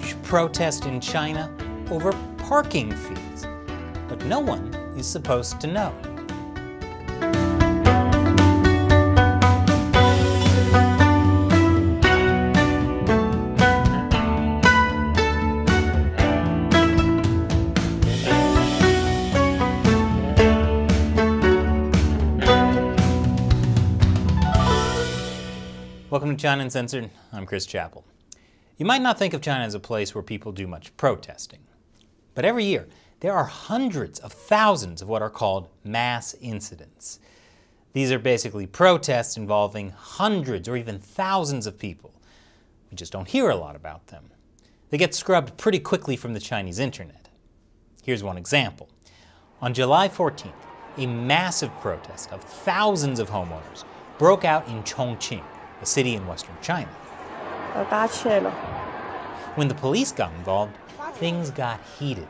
huge protest in China over parking fees, but no one is supposed to know. Welcome to China Uncensored. I'm Chris Chappell. You might not think of China as a place where people do much protesting, but every year there are hundreds of thousands of what are called mass incidents. These are basically protests involving hundreds or even thousands of people. We just don't hear a lot about them. They get scrubbed pretty quickly from the Chinese internet. Here's one example. On July 14th, a massive protest of thousands of homeowners broke out in Chongqing, a city in western China. When the police got involved, things got heated.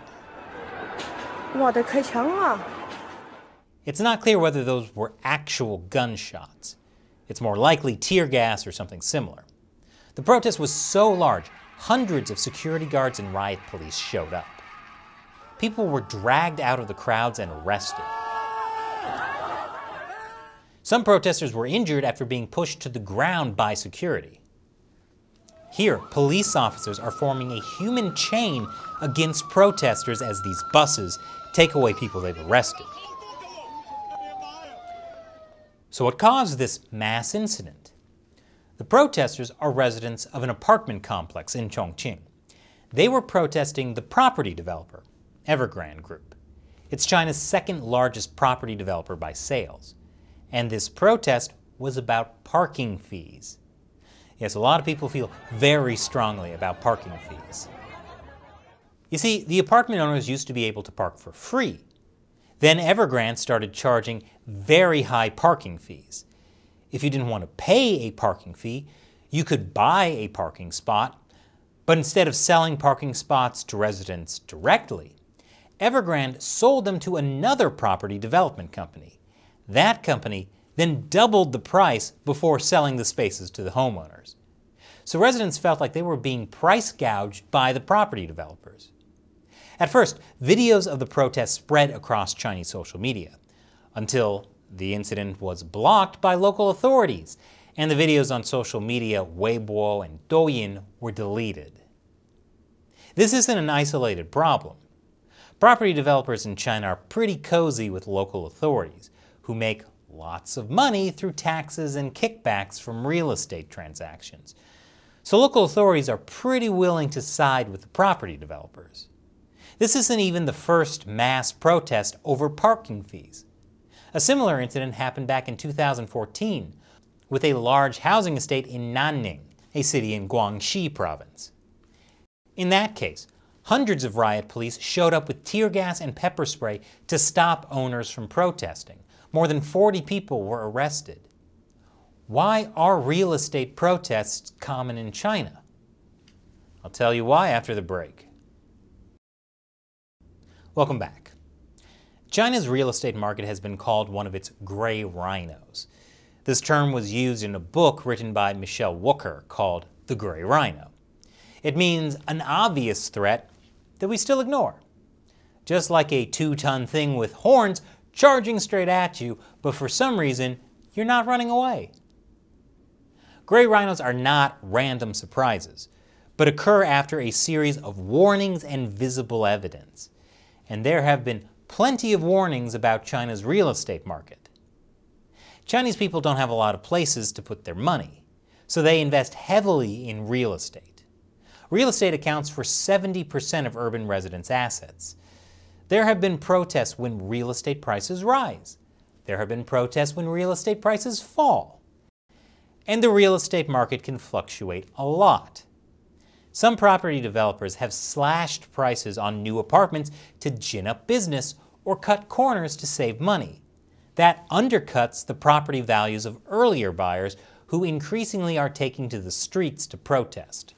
It's not clear whether those were actual gunshots. It's more likely tear gas or something similar. The protest was so large, hundreds of security guards and riot police showed up. People were dragged out of the crowds and arrested. Some protesters were injured after being pushed to the ground by security. Here, police officers are forming a human chain against protesters as these buses take away people they've arrested. So what caused this mass incident? The protesters are residents of an apartment complex in Chongqing. They were protesting the property developer, Evergrande Group. It's China's second largest property developer by sales. And this protest was about parking fees. Yes, a lot of people feel very strongly about parking fees. You see, the apartment owners used to be able to park for free. Then Evergrande started charging very high parking fees. If you didn't want to pay a parking fee, you could buy a parking spot, but instead of selling parking spots to residents directly, Evergrande sold them to another property development company. That company then doubled the price before selling the spaces to the homeowners. So residents felt like they were being price gouged by the property developers. At first, videos of the protests spread across Chinese social media, until the incident was blocked by local authorities, and the videos on social media, Weibo and Douyin, were deleted. This isn't an isolated problem. Property developers in China are pretty cozy with local authorities, who make lots of money through taxes and kickbacks from real estate transactions. So local authorities are pretty willing to side with the property developers. This isn't even the first mass protest over parking fees. A similar incident happened back in 2014 with a large housing estate in Nanning, a city in Guangxi province. In that case, hundreds of riot police showed up with tear gas and pepper spray to stop owners from protesting. More than 40 people were arrested. Why are real estate protests common in China? I'll tell you why after the break. Welcome back. China's real estate market has been called one of its gray rhinos. This term was used in a book written by Michelle Wooker called The Gray Rhino. It means an obvious threat that we still ignore. Just like a 2-ton thing with horns charging straight at you, but for some reason, you're not running away. Gray rhinos are not random surprises, but occur after a series of warnings and visible evidence. And there have been plenty of warnings about China's real estate market. Chinese people don't have a lot of places to put their money, so they invest heavily in real estate. Real estate accounts for 70% of urban residents' assets. There have been protests when real estate prices rise. There have been protests when real estate prices fall. And the real estate market can fluctuate a lot. Some property developers have slashed prices on new apartments to gin up business or cut corners to save money. That undercuts the property values of earlier buyers who increasingly are taking to the streets to protest.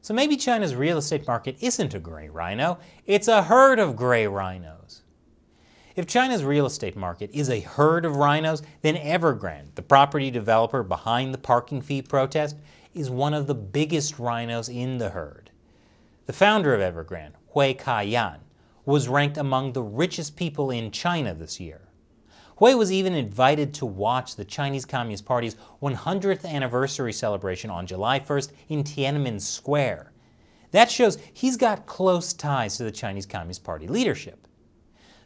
So maybe China's real estate market isn't a gray rhino, it's a herd of gray rhinos. If China's real estate market is a herd of rhinos, then Evergrande, the property developer behind the parking fee protest, is one of the biggest rhinos in the herd. The founder of Evergrande, Hui Kaiyan, was ranked among the richest people in China this year. Hui was even invited to watch the Chinese Communist Party's 100th anniversary celebration on July 1st in Tiananmen Square. That shows he's got close ties to the Chinese Communist Party leadership.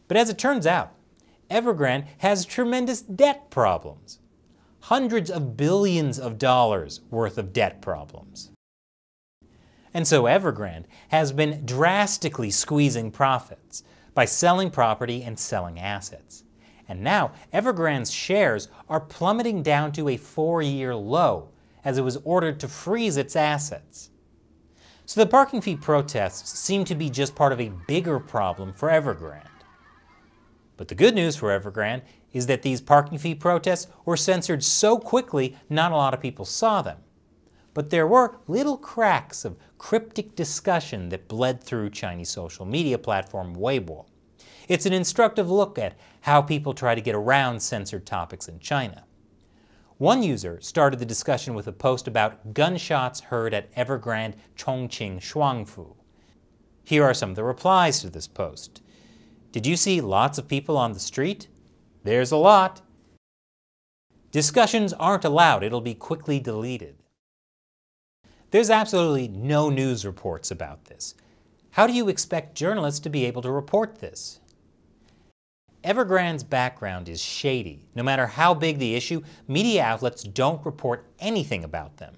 But as it turns out, Evergrande has tremendous debt problems. Hundreds of billions of dollars worth of debt problems. And so Evergrande has been drastically squeezing profits by selling property and selling assets. And now Evergrande's shares are plummeting down to a 4-year low as it was ordered to freeze its assets. So the parking fee protests seem to be just part of a bigger problem for Evergrande. But the good news for Evergrande is that these parking fee protests were censored so quickly not a lot of people saw them. But there were little cracks of cryptic discussion that bled through Chinese social media platform Weibo. It's an instructive look at how people try to get around censored topics in China. One user started the discussion with a post about gunshots heard at Evergrande Chongqing Shuangfu. Here are some of the replies to this post. Did you see lots of people on the street? There's a lot. Discussions aren't allowed, it'll be quickly deleted. There's absolutely no news reports about this. How do you expect journalists to be able to report this? Evergrande's background is shady. No matter how big the issue, media outlets don't report anything about them.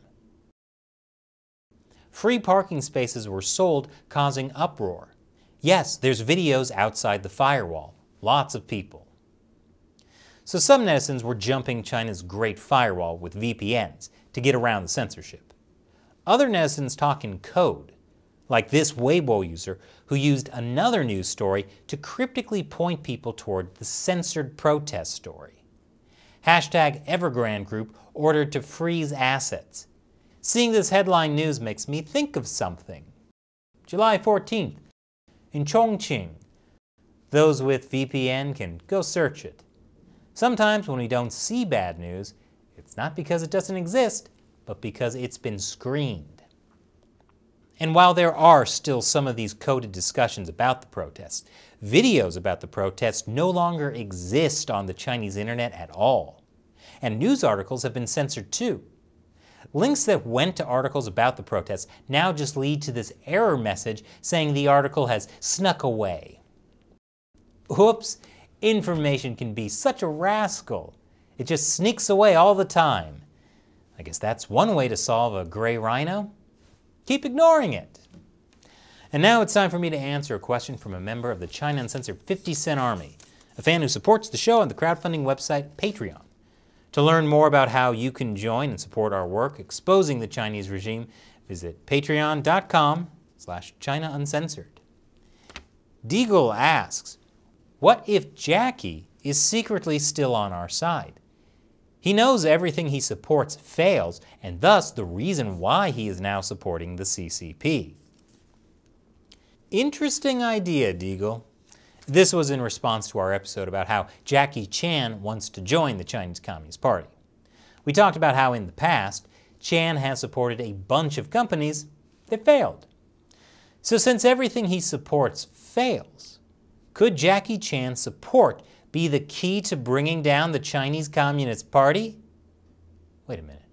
Free parking spaces were sold, causing uproar. Yes, there's videos outside the firewall. Lots of people. So some netizens were jumping China's Great Firewall with VPNs to get around the censorship. Other netizens talk in code, like this Weibo user who used another news story to cryptically point people toward the censored protest story. Hashtag Evergrande group ordered to freeze assets. Seeing this headline news makes me think of something. July 14th, in Chongqing. Those with VPN can go search it. Sometimes when we don't see bad news, it's not because it doesn't exist, but because it's been screened. And while there are still some of these coded discussions about the protests, videos about the protests no longer exist on the Chinese internet at all. And news articles have been censored too. Links that went to articles about the protests now just lead to this error message saying the article has snuck away. Whoops, information can be such a rascal. It just sneaks away all the time. I guess that's one way to solve a gray rhino. Keep ignoring it. And now it's time for me to answer a question from a member of the China Uncensored 50-Cent Army, a fan who supports the show on the crowdfunding website Patreon. To learn more about how you can join and support our work exposing the Chinese regime, visit patreon.com/China Uncensored. Deagle asks, what if Jackie is secretly still on our side? He knows everything he supports fails, and thus the reason why he is now supporting the CCP. Interesting idea, Deagle. This was in response to our episode about how Jackie Chan wants to join the Chinese Communist Party. We talked about how in the past, Chan has supported a bunch of companies that failed. So since everything he supports fails, could Jackie Chan's support be the key to bringing down the Chinese Communist Party? Wait a minute.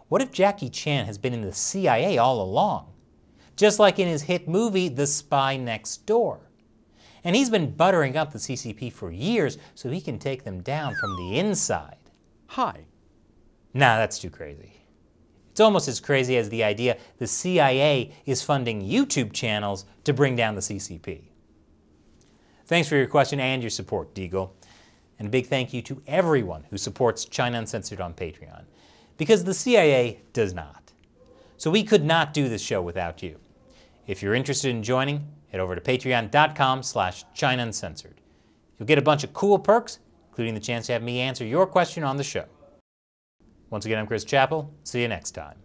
What if Jackie Chan has been in the CIA all along? Just like in his hit movie, The Spy Next Door. And he's been buttering up the CCP for years so he can take them down from the inside. Hi. Nah, that's too crazy. It's almost as crazy as the idea the CIA is funding YouTube channels to bring down the CCP. Thanks for your question and your support, Deagle. And a big thank you to everyone who supports China Uncensored on Patreon, because the CIA does not. So we could not do this show without you. If you're interested in joining, head over to patreon.com/China Uncensored. You'll get a bunch of cool perks, including the chance to have me answer your question on the show. Once again, I'm Chris Chappell. See you next time.